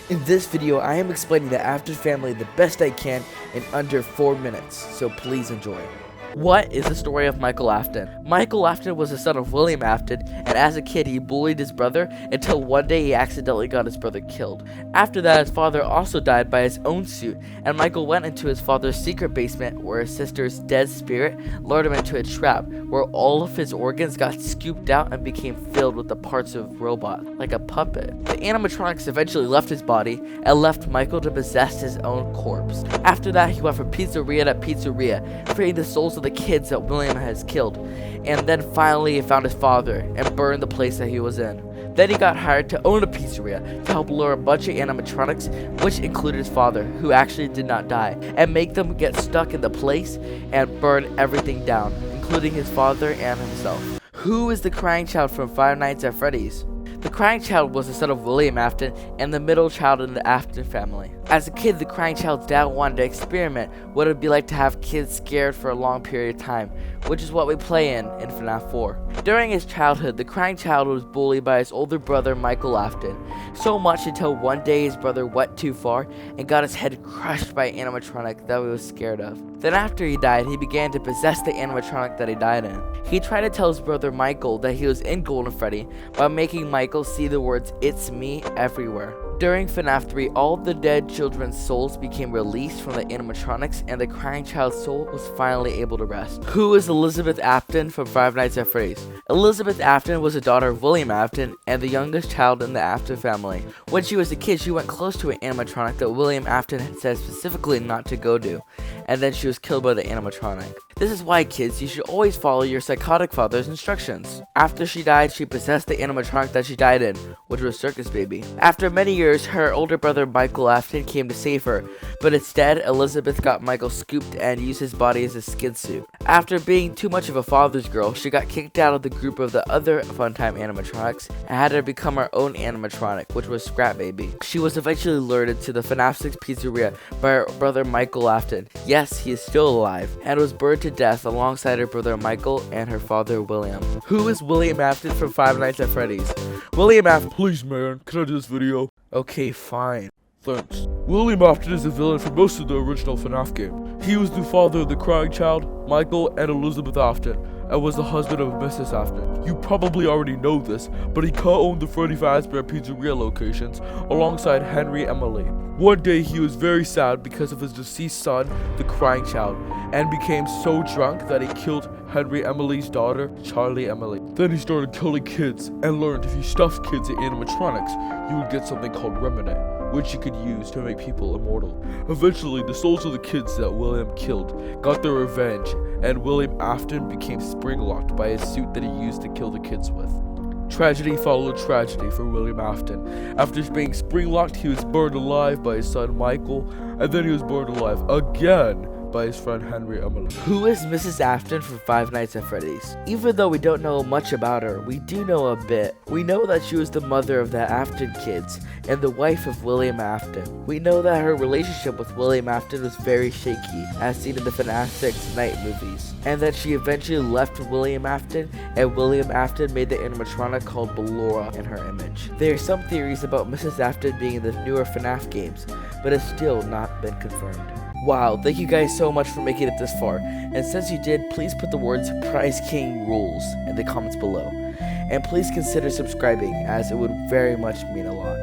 In this video, I am explaining the Afton family the best I can in under 4 minutes, so please enjoy. What is the story of Michael Afton? Michael Afton was the son of William Afton, and as a kid he bullied his brother until one day he accidentally got his brother killed. After that, his father also died by his own suit, and Michael went into his father's secret basement where his sister's dead spirit lured him into a trap where all of his organs got scooped out and became filled with the parts of a robot, like a puppet. The animatronics eventually left his body and left Michael to possess his own corpse. After that, he went from pizzeria to pizzeria, freeing the souls of the kids that William has killed, and then finally he found his father and burned the place that he was in. Then he got hired to own a pizzeria to help lure a bunch of animatronics, which included his father, who actually did not die, and make them get stuck in the place and burn everything down, including his father and himself. Who is the crying child from Five Nights at Freddy's? The crying child was the son of William Afton and the middle child in the Afton family. As a kid, the crying child's dad wanted to experiment what it would be like to have kids scared for a long period of time, which is what we play in FNAF 4. During his childhood, the crying child was bullied by his older brother Michael Afton, so much until one day his brother went too far and got his head crushed by an animatronic that he was scared of. Then after he died, he began to possess the animatronic that he died in. He tried to tell his brother Michael that he was in Golden Freddy by making Michael see the words "It's me" everywhere. During FNAF 3, all the dead children's souls became released from the animatronics and the crying child's soul was finally able to rest. Who is Elizabeth Afton from Five Nights at Freddy's? Elizabeth Afton was the daughter of William Afton and the youngest child in the Afton family. When she was a kid, she went close to an animatronic that William Afton had said specifically not to go to, and then she was killed by the animatronic. This is why, kids, you should always follow your psychotic father's instructions. After she died, she possessed the animatronic that she died in, which was Circus Baby. After many years, her older brother Michael Afton came to save her, but instead, Elizabeth got Michael scooped and used his body as a skin suit. After being too much of a father's girl, she got kicked out of the group of the other Funtime animatronics and had to become her own animatronic, which was Scrap Baby. She was eventually lured into the FNAF 6 pizzeria by her brother Michael Afton. Yes, he is still alive, and was burned to death alongside her brother Michael and her father William. Who is William Afton from Five Nights at Freddy's? William Afton. Please, man, can I do this video? Okay, fine. Thanks. William Afton is a villain for most of the original FNAF game. He was the father of the crying child, Michael, and Elizabeth Afton, and was the husband of Mrs. Afton. You probably already know this, but he co-owned the Freddy Fazbear Pizzeria locations alongside Henry Emily. One day he was very sad because of his deceased son, the crying child, and became so drunk that he killed Henry Emily's daughter, Charlie Emily. Then he started killing kids and learned if you stuffed kids in animatronics, you would get something called Remnant, which you could use to make people immortal. Eventually, the souls of the kids that William killed got their revenge, and William Afton became spring-locked by his suit that he used to kill the kids with. Tragedy followed tragedy for William Afton. After being spring-locked, he was burned alive by his son Michael, and then he was burned alive again by his friend Henry Emily. Who is Mrs. Afton from Five Nights at Freddy's? Even though we don't know much about her, we do know a bit. We know that she was the mother of the Afton kids and the wife of William Afton. We know that her relationship with William Afton was very shaky, as seen in the FNAF 6 Night movies, and that she eventually left William Afton, and William Afton made the animatronic called Ballora in her image. There are some theories about Mrs. Afton being in the newer FNAF games, but it's still not been confirmed. Wow, thank you guys so much for making it this far, and since you did, please put the words Prize King Rules in the comments below, and please consider subscribing as it would very much mean a lot.